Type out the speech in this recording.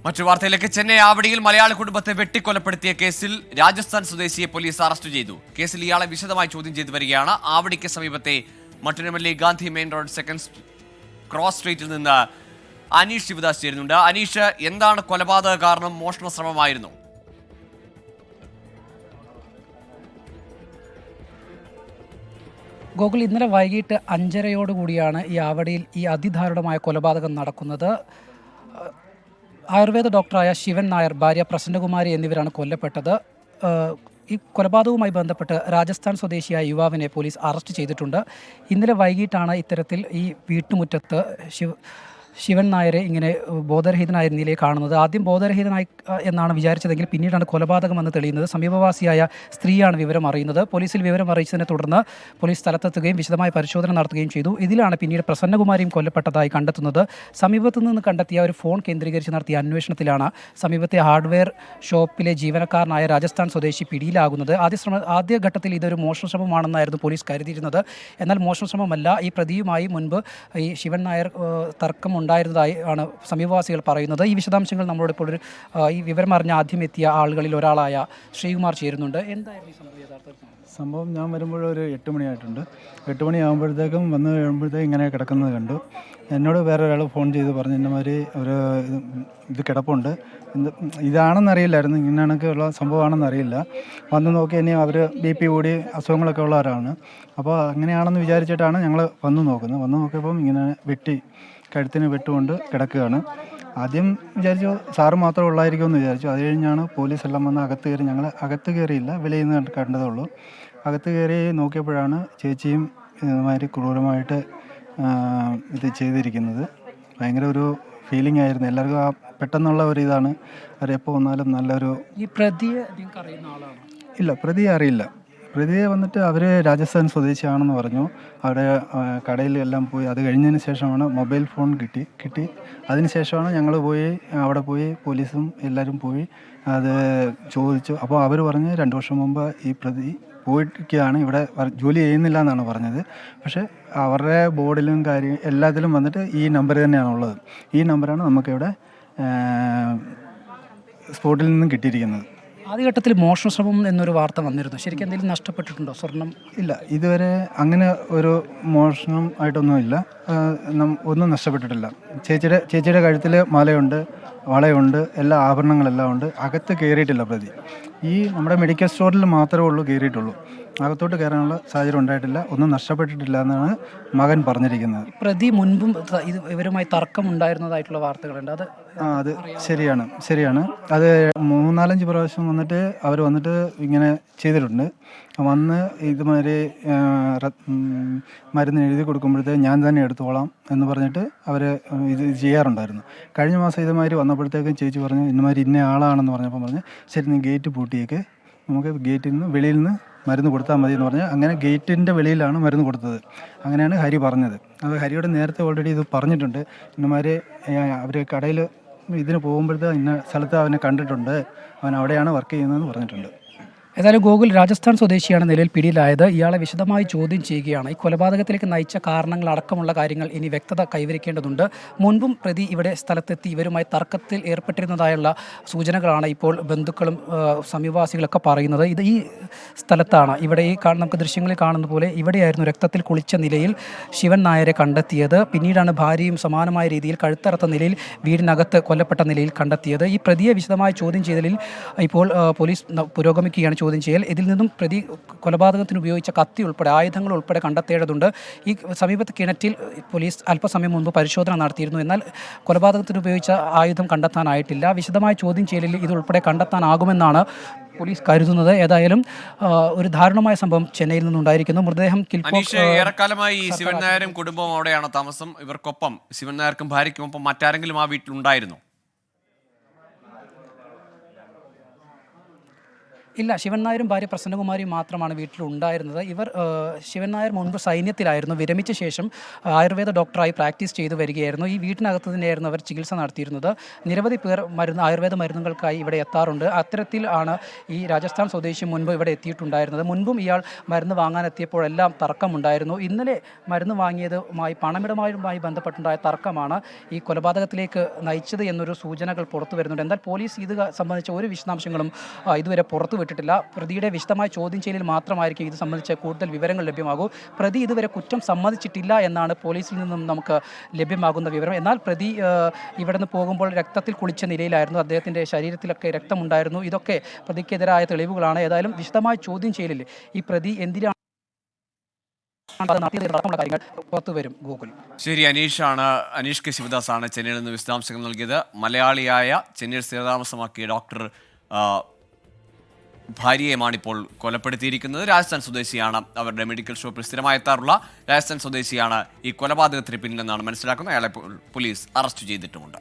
മറ്റു വാർത്തയിലേക്ക് ചെന്നൈ ആവടിയിൽ മലയാളി കുടുംബത്തെ വെട്ടിക്കൊലപ്പെടുത്തിയ കേസിൽ രാജസ്ഥാൻ സ്വദേശിയെ പോലീസ് അറസ്റ്റ് ചെയ്തു. കേസിൽ ഇയാളെ വിശദമായി ചോദ്യം ചെയ്തു വരികയാണ്. ആവടിക്ക് സമീപത്തെ മട്ടുരമല്ലി Gandhi main road second cross സ്ട്രീറ്റിൽ നിന്ന് അനീഷ് ശിവദാസ് ചേരുന്നുണ്ട്. അനീഷ്, എന്താണ് കൊലപാതക കാരണം? മോഷണ ശ്രമമായിരുന്നു? ഗോകുൽ, ഇന്നലെ വൈകിട്ട് 5:30 ഈ ആവടിയിൽ ഈ അതിദാരുണമായ കൊലപാതകം നടക്കുന്നത്. ആയുർവേദ ഡോക്ടറായ ശിവൻ നായർ, ഭാര്യ പ്രസന്നകുമാരി എന്നിവരാണ് കൊല്ലപ്പെട്ടത്. ഈ കൊലപാതകവുമായി ബന്ധപ്പെട്ട് രാജസ്ഥാൻ സ്വദേശിയായ യുവാവിനെ പോലീസ് അറസ്റ്റ് ചെയ്തിട്ടുണ്ട്. ഇന്നലെ വൈകിട്ടാണ് ഇത്തരത്തിൽ ഈ വീട്ടുമുറ്റത്ത് ശിവൻ നായരെ ഇങ്ങനെ ബോധരഹിതനായ നിലയിൽ കാണുന്നത്. ആദ്യം ബോധരഹിതനായി എന്നാണ് വിചാരിച്ചതെങ്കിൽ പിന്നീടാണ് കൊലപാതകമെന്ന് തെളിയുന്നത്. സമീപവാസിയായ സ്ത്രീയാണ് വിവരം അറിയുന്നത്. പോലീസിൽ വിവരം അറിയിച്ചതിനെ തുടർന്ന് പോലീസ് സ്ഥലത്തെത്തുകയും വിശദമായ പരിശോധന നടത്തുകയും ചെയ്തു. ഇതിലാണ് പിന്നീട് പ്രസന്നകുമാരിയും കൊല്ലപ്പെട്ടതായി കണ്ടെത്തുന്നത്. സമീപത്തു നിന്ന് കണ്ടെത്തിയ ഒരു ഫോൺ കേന്ദ്രീകരിച്ച് നടത്തിയ അന്വേഷണത്തിലാണ് സമീപത്തെ ഹാർഡ്വെയർ ഷോപ്പിലെ ജീവനക്കാരനായ രാജസ്ഥാൻ സ്വദേശി പിടിയിലാകുന്നത്. ആദ്യഘട്ടത്തിൽ ഇതൊരു മോഷണശ്രമമാണെന്നായിരുന്നു പോലീസ് കരുതിയിരുന്നത്. എന്നാൽ മോഷണശ്രമമല്ല. ഈ പ്രതിയുമായി മുൻപ് ഈ ശിവൻ നായർ തർക്കം ഉണ്ടായിരുന്നതായി ആണ് സമീപവാസികൾ പറയുന്നത്. ഈ വിശദാംശങ്ങൾ നമ്മളോട് ഇപ്പോൾ ഈ വിവരം അറിഞ്ഞ ആദ്യം എത്തിയ ആളുകളിൽ ഒരാളായ ശ്രീകുമാർ ചേരുന്നുണ്ട്. എന്തായിരുന്നു ഈ സംഭവം യഥാർത്ഥത്തിൽ? സംഭവം ഞാൻ വരുമ്പോൾ ഒരു 8 മണിയായിട്ടുണ്ട്. 8 മണിയാകുമ്പോഴത്തേക്കും വന്ന് കഴിയുമ്പോഴത്തേക്കും ഇങ്ങനെ കിടക്കുന്നത് കണ്ടു. എന്നോട് വേറെ ഒരാൾ ഫോൺ ചെയ്ത് പറഞ്ഞു, ഇന്നമാതിരി ഒരു ഇത് കിടപ്പുണ്ട്, ഇതാണെന്നറിയില്ലായിരുന്നു, ഇങ്ങനെ കണക്കുള്ള സംഭവമാണെന്നറിയില്ല. വന്ന് നോക്കി ഇനി അവർ BP കൂടി അസുഖങ്ങളൊക്കെ ഉള്ളവരാണ്. അപ്പോൾ അങ്ങനെയാണെന്ന് വിചാരിച്ചിട്ടാണ് ഞങ്ങൾ വന്ന് നോക്കുന്നത്. വന്ന് നോക്കിയപ്പം ഇങ്ങനെ കഴുത്തിന് വെട്ടുകൊണ്ട് കിടക്കുകയാണ്. ആദ്യം വിചാരിച്ചു സാറ് മാത്രമേ ഉള്ളായിരിക്കുമെന്ന് വിചാരിച്ചു. അത് കഴിഞ്ഞാണ് പോലീസ് എല്ലാം വന്ന് അകത്ത് കയറി. ഞങ്ങൾ അകത്ത് കയറിയില്ല, വെളിയിൽ നിന്ന് കണ്ടതേ ഉള്ളൂ. അകത്ത് കയറി നോക്കിയപ്പോഴാണ് ചേച്ചിയും ഇതുമാതിരി ക്രൂരമായിട്ട് ഇത് ചെയ്തിരിക്കുന്നത്. ഭയങ്കര ഒരു ഫീലിംഗ് ആയിരുന്നു എല്ലാവർക്കും. പെട്ടെന്നുള്ള ഒരു ഇതാണ്. അവരെപ്പോൾ വന്നാലും നല്ലൊരു ഈ പ്രതിയെ നിങ്ങൾക്ക് അറിയുന്ന ആളാണ്? ഇല്ല, പ്രതിയെ അറിയില്ല. പ്രതിയെ വന്നിട്ട് അവർ രാജസ്ഥാൻ സ്വദേശിയാണെന്ന് പറഞ്ഞു. അവിടെ കടയിലെല്ലാം പോയി. അത് കഴിഞ്ഞതിന് ശേഷമാണ് മൊബൈൽ ഫോൺ കിട്ടി. അതിന് ശേഷമാണ് ഞങ്ങൾ അവിടെ പോയി പോലീസും എല്ലാവരും പോയി അത് ചോദിച്ചു. അപ്പോൾ അവർ പറഞ്ഞ് 2 വർഷം മുമ്പ് ഈ പ്രതി പോയിട്ടാണ്, ഇവിടെ ജോലി ചെയ്യുന്നില്ല എന്നാണ് പറഞ്ഞത്. പക്ഷേ അവരുടെ ബോർഡിലും എല്ലാത്തിലും വന്നിട്ട് ഈ നമ്പർ തന്നെയാണുള്ളത്. ഈ നമ്പറാണ് നമുക്കിവിടെ സ്പോട്ടിൽ നിന്നും കിട്ടിയിരിക്കുന്നത്. ആദ്യഘട്ടത്തിൽ മോഷണശ്രമം എന്നൊരു വാർത്ത വന്നിരുന്നു. ശരിക്കും എന്തെങ്കിലും നഷ്ടപ്പെട്ടിട്ടുണ്ടോ? സ്വർണം? ഇല്ല, ഇതുവരെ അങ്ങനെ ഒരു മോഷണം ആയിട്ടൊന്നുമില്ല. ഒന്നും നഷ്ടപ്പെട്ടിട്ടില്ല. ചേച്ചിയുടെ കഴുത്തിൽ വളയുണ്ട്, എല്ലാ ആഭരണങ്ങളെല്ലാം ഉണ്ട്. അകത്ത് കയറിയിട്ടില്ല പ്രതി. ഈ നമ്മുടെ മെഡിക്കൽ സ്റ്റോറിൽ മാത്രമേ കയറിയിട്ടുള്ളൂ. അകത്തോട്ട് കയറാനുള്ള സാഹചര്യം ഉണ്ടായിട്ടില്ല. ഒന്നും നഷ്ടപ്പെട്ടിട്ടില്ല എന്നാണ് മകൻ പറഞ്ഞിരിക്കുന്നത്. പ്രതി മുൻപും ഇവരുമായി തർക്കം ഉണ്ടായിരുന്നതായിട്ടുള്ള വാർത്തകളുണ്ട്. അത് ശരിയാണ്. അത് 3-4 പ്രാവശ്യം അവർ വന്നിട്ട് ഇങ്ങനെ ചെയ്തിട്ടുണ്ട്. വന്ന് ഇതുമാതിരി മരുന്ന് എഴുതി കൊടുക്കുമ്പോഴത്തേക്ക് ഞാൻ തന്നെ എടുത്തോളാം എന്ന് പറഞ്ഞിട്ട് അവർ ഇത് ചെയ്യാറുണ്ടായിരുന്നു. കഴിഞ്ഞ മാസം ഇതുമാതിരി വന്നപ്പോഴത്തേക്കും ചേച്ചി പറഞ്ഞു, ഇന്നമാതിരി ഇന്ന ആളാണെന്ന് പറഞ്ഞപ്പോൾ പറഞ്ഞു, ശരി നീ ഗേറ്റ് പൂട്ടിയേക്ക്, നമുക്ക് ഗേറ്റിൽ നിന്ന് വെളിയിൽ നിന്ന് മരുന്ന് കൊടുത്താൽ മതി എന്ന് പറഞ്ഞാൽ അങ്ങനെ ഗേറ്റിൻ്റെ വെളിയിലാണ് മരുന്ന് കൊടുത്തത്. അങ്ങനെയാണ് ഹരി പറഞ്ഞത്. അത് ഹരിയോട് നേരത്തെ ഓൾറെഡി ഇത് പറഞ്ഞിട്ടുണ്ട്. ഇന്നമാതിരി അവർ കടയിൽ ഇതിന് പോകുമ്പോഴത്തെ ഇന്ന സ്ഥലത്ത് അവനെ കണ്ടിട്ടുണ്ട്, അവൻ അവിടെയാണ് വർക്ക് ചെയ്യുന്നതെന്ന് പറഞ്ഞിട്ടുണ്ട്. ഏതായാലും ഗോകുൽ, രാജസ്ഥാൻ സ്വദേശിയാണ് നിലവിൽ പിടിയിലായത്. ഇയാളെ വിശദമായി ചോദ്യം ചെയ്യുകയാണ്. ഈ കൊലപാതകത്തിലേക്ക് നയിച്ച കാരണങ്ങൾ അടക്കമുള്ള കാര്യങ്ങൾ ഇനി വ്യക്തത കൈവരിക്കേണ്ടതുണ്ട്. മുൻപും പ്രതി ഇവിടെ സ്ഥലത്തെത്തി ഇവരുമായി തർക്കത്തിൽ ഏർപ്പെട്ടിരുന്നതായുള്ള സൂചനകളാണ് ഇപ്പോൾ ബന്ധുക്കളും സമീപവാസികളൊക്കെ പറയുന്നത്. ഈ സ്ഥലത്താണ്, ഇവിടെ നമുക്ക് ദൃശ്യങ്ങളിൽ കാണുന്ന പോലെ ഇവിടെയായിരുന്നു രക്തത്തിൽ കുളിച്ച നിലയിൽ ശിവൻ നായരെ കണ്ടെത്തിയത്. പിന്നീടാണ് ഭാര്യയും സമാനമായ രീതിയിൽ കഴുത്തറത്ത നിലയിൽ വീടിനകത്ത് കൊല്ലപ്പെട്ട നിലയിൽ കണ്ടെത്തിയത്. ഈ പ്രതിയെ വിശദമായി ചോദ്യം ചെയ്തതിൽ ഇപ്പോൾ പോലീസ് പുരോഗമിക്കുകയാണ് ചോദ്യം ചെയ്യൽ. ഇതിൽ നിന്നും പ്രതി കൊലപാതകത്തിന് ഉപയോഗിച്ച കത്തി ഉൾപ്പെടെ ആയുധങ്ങൾ ഉൾപ്പെടെ കണ്ടെത്തേണ്ടതുണ്ട്. ഈ സമീപത്തെ കിണറ്റിൽ പോലീസ് അല്പസമയം മുൻപ് പരിശോധന നടത്തിയിരുന്നു. എന്നാൽ കൊലപാതകത്തിന് ഉപയോഗിച്ച ആയുധം കണ്ടെത്താനായിട്ടില്ല. വിശദമായ ചോദ്യം ചെയ്യലിൽ ഇതുൾപ്പെടെ കണ്ടെത്താനാകുമെന്നാണ് പോലീസ് കരുതുന്നത്. ഏതായാലും ഒരു ദാരുണമായ സംഭവം ചെന്നൈയിൽ നിന്നുണ്ടായിരിക്കുന്നു. മൃതദേഹം ഏറെക്കാലമായി ശിവൻ നായരും കുടുംബവും അവിടെയാണ് താമസം. ഇവർക്കൊപ്പം ശിവൻ നായർക്കും ഭാര്യയ്ക്കുമൊപ്പം മറ്റാരെങ്കിലും ആ വീട്ടിലുണ്ടായിരുന്നു? ഇല്ല, ശിവൻ നായരും ഭാര്യ പ്രസന്നകുമാരിയും മാത്രമാണ് വീട്ടിലുണ്ടായിരുന്നത്. ഇവർ ശിവൻ നായർ മുൻപ് സൈന്യത്തിലായിരുന്നു. വിരമിച്ച ശേഷം ആയുർവേദ ഡോക്ടറായി പ്രാക്ടീസ് ചെയ്തു വരികയായിരുന്നു. ഈ വീട്ടിനകത്ത് തന്നെയായിരുന്നു അവർ ചികിത്സ നടത്തിയിരുന്നത്. നിരവധി പേർ ആയുർവേദ മരുന്നുകൾക്കായി ഇവിടെ എത്താറുണ്ട്. അത്തരത്തിൽ ആണ് ഈ രാജസ്ഥാൻ സ്വദേശി മുൻപ് ഇവിടെ എത്തിയിട്ടുണ്ടായിരുന്നത്. മുൻപും ഇയാൾ മരുന്ന് വാങ്ങാനെത്തിയപ്പോഴെല്ലാം തർക്കമുണ്ടായിരുന്നു. ഇന്നലെ മരുന്ന് വാങ്ങിയതുമായി പണമിടപാടുമായി ബന്ധപ്പെട്ടുണ്ടായ തർക്കമാണ് ഈ കൊലപാതകത്തിലേക്ക് നയിച്ചത് എന്നൊരു സൂചനകൾ പുറത്തു വരുന്നുണ്ട്. എന്നാൽ പോലീസ് ഇത് സംബന്ധിച്ച ഒരു വിശദാംശങ്ങളും ഇതുവരെ പുറത്തു വിട്ടിട്ടില്ല. പ്രതിയുടെ വിശദമായ ചോദ്യം ചെയ്യലിൽ മാത്രമായിരിക്കും ഇത് സംബന്ധിച്ച കൂടുതൽ വിവരങ്ങൾ ലഭ്യമാകൂ. പ്രതി ഇതുവരെ കുറ്റം സമ്മതിച്ചിട്ടില്ല എന്നാണ് പോലീസിൽ നിന്നും നമുക്ക് ലഭ്യമാകുന്ന വിവരം. എന്നാൽ പ്രതി ഇവിടെ നിന്ന് പോകുമ്പോൾ രക്തത്തിൽ കുളിച്ച നിലയിലായിരുന്നു. അദ്ദേഹത്തിൻ്റെ ശരീരത്തിലൊക്കെ രക്തമുണ്ടായിരുന്നു. ഇതൊക്കെ പ്രതിക്കെതിരായ തെളിവുകളാണ്. ഏതായാലും വിശദമായ ചോദ്യം ചെയ്യലിൽ ഈ പ്രതി എന്തിനാണ് കാര്യങ്ങൾ പുറത്തു വരും. ഗൂഗിൾ ശരി, അനീഷ് കെ ശിവദാസാണ് ചെന്നൈയിൽ നിന്ന് വിശദാംശങ്ങൾ നൽകിയത്. മലയാളിയായ ചെന്നൈയിൽ സ്ഥിരതാമസമാക്കിയ ഡോക്ടർ ഭാര്യയുമാണിപ്പോൾ കൊലപ്പെടുത്തിയിരിക്കുന്നത്. രാജസ്ഥാൻ സ്വദേശിയാണ്. അവരുടെ മെഡിക്കൽ ഷോപ്പിൽ സ്ഥിരമായി എത്താറുള്ള രാജസ്ഥാൻ സ്വദേശിയാണ് ഈ കൊലപാതകത്തിന് പിന്നിലെന്നാണ് മനസ്സിലാക്കുന്നത്. അയാളെ പോലീസ് അറസ്റ്റ് ചെയ്തിട്ടുമുണ്ട്.